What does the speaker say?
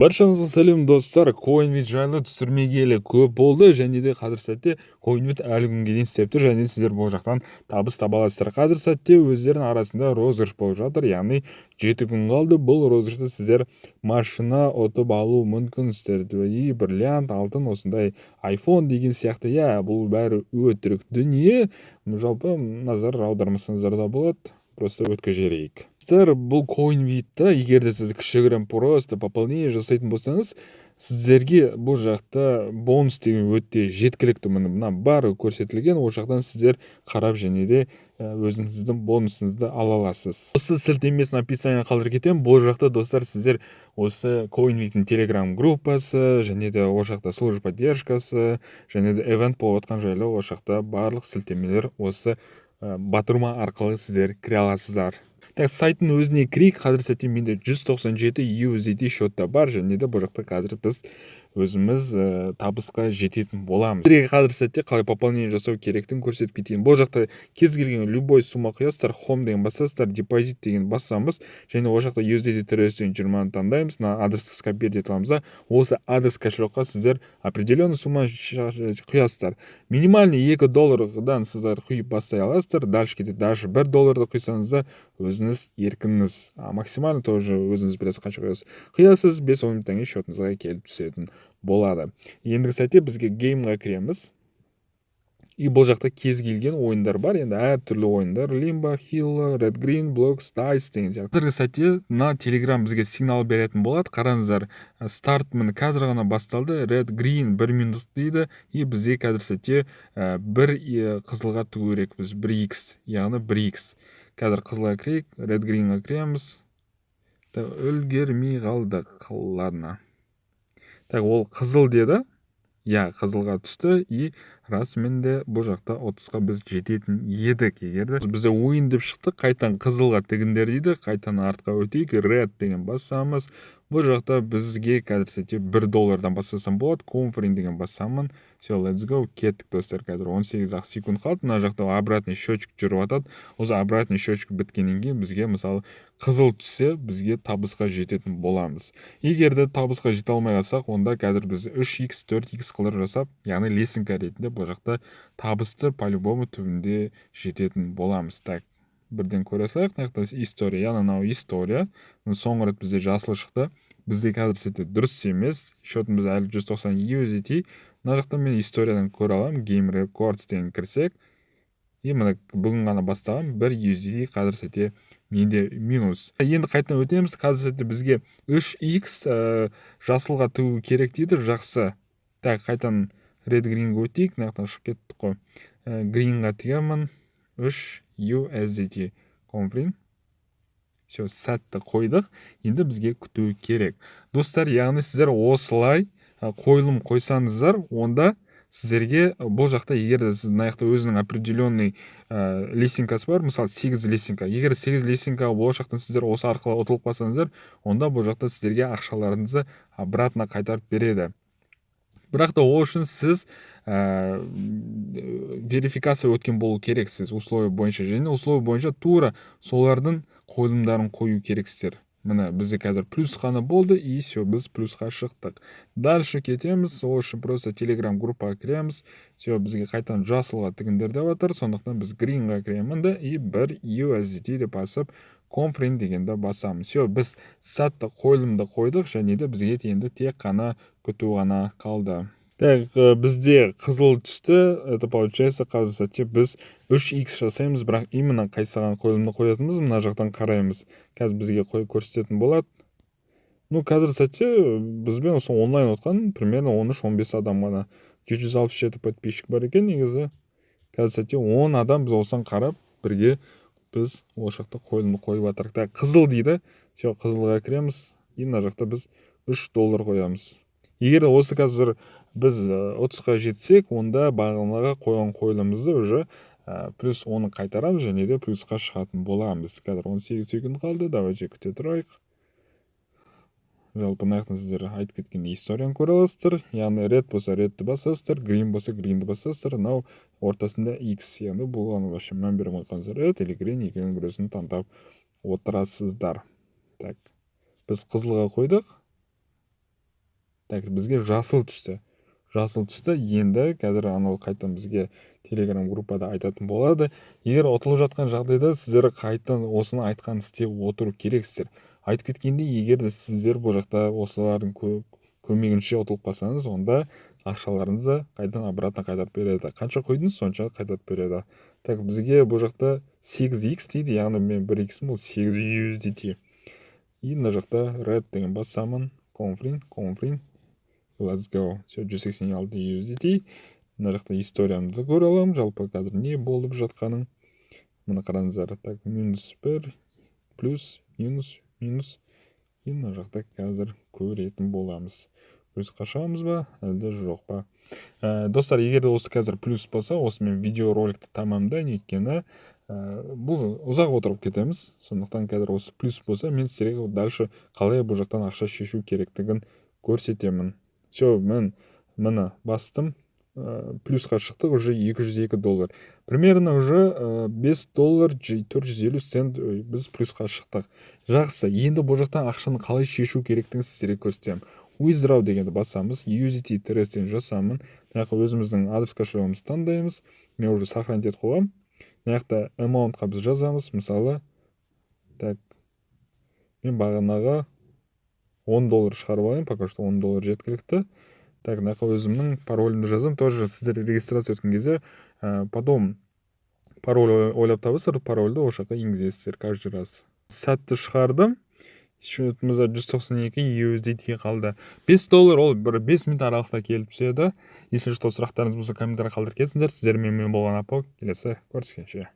Баршаңызға сәлем достар. CoinWith жайлы түсірмегелі көп болды, және де қазір сәтте CoinWith әлі күнге дейін істеп тұр, және сіздер бұл жақтан табыс таба аласыздар. Қазір сәтте өздерінің арасында розыгрыш болып жатыр, яғни 7 күн қалды. Бұл розыгрышта сіздер машина ұтып алу мүмкінсіздер. И бриллиант, алтын, осындай iPhone деген сияқты. Бұл бәрі өтірік дүние. Жалпы назар аудармасаңыздар да болады. Просто өткізерейік. Бұл CoinWith'та егер де сіз кішігірім просто пополнение жасайтын болсаңыз, сіздерге бұл жақта бонус деген өте жеткілікті. Мына бары көрсетілген, ол жақтан сіздер қарап және де өзіңіздің бонусыңызды ала аласыз. Осы сілтемесін описание қалдырып кетемін. Бұл жақта достар сіздер осы CoinWith'тің Telegram группасы, және де ол жақта служба поддержкасы, және де event болып жатқан жайлы ол жақта барлық сілтемелер осы батырма арқылы сіздер кіре аласыздар. Сайттың өзіне кірейік. Қазір сәтте менде 197 USDT счетта бар, және де бұл жақта қазір біз өзіміз табысқа жететін боламыз. Сіздерге қазір сәтте қалай пополнение жасау керектігін көрсетіп кетейін. Бұл жақта кез келген любой сумма құясыздар, home деген басасыздар, депозит деген басамыз, және ол жақта USDT тіресін 20-ны таңдаймыз. Адресті скопировать ете аламыз. Осы адрес кошелекқа сіздер определенный сумма құясыздар. Минимальный $2 сіздер құйып бастай аласыздар. Дальше кетеді. Даже $1 құйсаңыз да өзіңіз еркіңіз. Максимально тоже өзіңіз білесіз қанша құясыз. 5-10 минуттан кейін счетыңызға келіп түсетін болады. Ендігі сәтте бізге геймға кіреміз. И бұл жақта кез келген ойындар бар. Енді әртүрлі ойындар. Limbo, Hilo, Red Green, Blocks, Dice деген сияқты. Қазіргі сәтте на Telegram бізге сигнал беретін болады. Қараңыздар, старт міне қазір ғана басталды. Red Green 1 минут дейді. И бізде қазір сәтте бір қызылға тігу керекпіз. 1x, яғни 1x. Қазір қызылға кірейік, Red Greenға кіреміз. Үлгермей қалдық. Ладно. Ол қызыл деді. Қызылға түсті. И расымен де бұл жақта 30-қа біз жететін едік. Егерді бізде ойын деп шықты, қайтан қызылға тігіндер дейді. Қайтан артқа өтейік. Red деген басамыз. Бұл жақта бізге қазір сәтте $1 басасам болады. Confirm деген басамын. Все, let's go. Кеттік достар. Қазір 18 секунд қалды. Мына жақта обратный счетчик жүріп атады. Осы обратный счетчик біткеннен кейін бізге мысалы қызыл түссе, бізге табысқа жететін боламыз. Егерде табысқа жете алмай қалсақ, онда қазір біз 3x, 4x қылып жасап, яғни лесенка ретінде бұл жақта табысты по-любому түбінде жететін боламыз. Так, бірден көре салайық. Мына история, анау история. Соңғы рет бізде жасыл шықты. Бізде қазір сәтте дұрыс емес. Счетымыз әлі 190 USDT. Мына жақта мен историядан көре аламын. Game Records деген кірсек. И мына бүгін ғана бастаған 1 USDT қазір сәтте менде минус. Енді қайтадан өтеміз. Қазір сәтте бізге 3x жасылға тігу керек дейді. Жақсы. Так, қайтадан Red Green'ға өтейік. Мына шығып кеттік қой. Green'ға тігемін. 3 USDT. Confirm. Все, сәтті қойдық. Енді бізге күту керек. Достар, яғни сіздер осылай қойылым қойсаңыздар, онда сіздерге бұл жақта егер сіз наяқта өзінің определенный лесенкасы бар, мысалы 8 лесенка. Егер 8 лесенка бұл жақтан сіздер осы арқылы ұтылып қалсаңыздар, онда бұл жақта сіздерге ақшаларыңызды обратно қайтарып береді. Бірақ та ол үшін сіз верификация өткен болу керексіз условия бойынша. Және условия бойынша тура солардың қойылымдарын қою керексіздер. Міне бізде қазір плюс қана болды, и все, біз плюсқа шықтық. Дальше кетеміз, ол үшін просто Telegram группаға кіреміз. Все, бізге қайтан жасылға тігіндер деп жатыр, сондықтан біз Green'ға кіремін и 1 USDT деп басып, Confirm дегенді басамыз. Все, біз сәтті қойылымды қойдық, және де бізге енді тек қана күту ғана қалды. Так, бізде қызыл түсті, это получается қазір сәтте біз 3x жасаймыз, бірақ именно қайсаған қойылымды қоятынымыз, мына жақтан қараймыз. Қазір бізге көрсететін болады. Қазір сәтте бізбен осы онлайн отқан примерно 13-15 адам ғана. 767 подписчик бар екен негізі. Қазір сәтте 10 адам біз осыдан қарап, бірге біз ол жақта қойылымды қойып атырық. Так, қызыл дейді. Все, қызылға кіреміз. И мына жақта біз $3 қоямыз. Егер осы қазір біз 30-қа жетсек, онда бағанаға қойған қойылымызды уже плюс 10 қайтарамыз, және де плюсқа шығатын боламыз. Қазір 18 секунд қалды, давайте күте тұрайық. Жалпы наяқтан сіздер айтып кеткенде историяны көре аласыздар. Яғни red болса redті басасыздар, green болса greenді басасыздар. Мынау ортасында x, яғни бұған вообще мән бермей қойсаңыздар, red или green екенін біреусін таңдап отырасыздар. Так, біз қызылға қойдық. так бізге жасыл түсті енді қазір анау қайтадан бізге телеграм группада айтатын болады. Егер ұтылып жатқан жағдайда сіздер қайтадан осыны айтқанын істеп отыру керексіздер. Айтып кеткендей, егер де сіздер бұл жақта осылардың көмегінше ұтылып қалсаңыз, онда ақшаларыңызды қайдан обратно қайтарып береді. Қанша қойдыңыз, сонша қайтарып береді. Так бізге бұл жақта 8x дейді, яғни мен 1x бұл 8 USDT. И мына жақта red деген басамын, confirm, let's go. Все, 186 USDT. Мына жақта историямды көре аламын, жалпы қазір не болып жатқанын. Мына қараңыздар, так -1, плюс, минус. И мына жақта қазір көретін боламыз. Плюс қашамыз ба, әлде жоқ па? Достар, егер де осы қазір плюс болса, осымен видеороликті тамамдайын, өйткені бұл ұзақ отырып кетеміз. Сондықтан қазір осы плюс болса, мен сіздерге дальше қалай бұл жақтан ақша шешу керектігін көрсетемін. Все, мен мына бастым, плюсқа шықтық, уже $202. Примерно уже $5.450 біз плюсқа шықтық. Жақсы, енді бұл жақтан ақшаны қалай шешу керектігін сіздерге көрсетемін. Withdraw дегенді басамыз, USDT трестен жасамын. Мына жақта өзіміздің адрес кошелегімізді таңдаймыз. Мен уже сохранить етіп қойғам. Мына жақта amountқа біз жазамыз, мысалы, так, мен бағанағы $10 шығарып алайын, пока что $10 жеткілікті. Так, мына жақта өзімнің паролімді жазам. Тоже сіздер регистрация өткен кезде, потом пароль ойлап табысыр, парольді ол жаққа енгізесіздер каждый раз. Сәтті шығардым. Счетымызда 192 USDT қалды. $5 ол бір 5 минут аралықта келіп түседі. Если что, сұрақтарыңыз болса комментарий қалдырып кетсіңдер. Сіздермен мен болған Апок. Келесі көріскенше.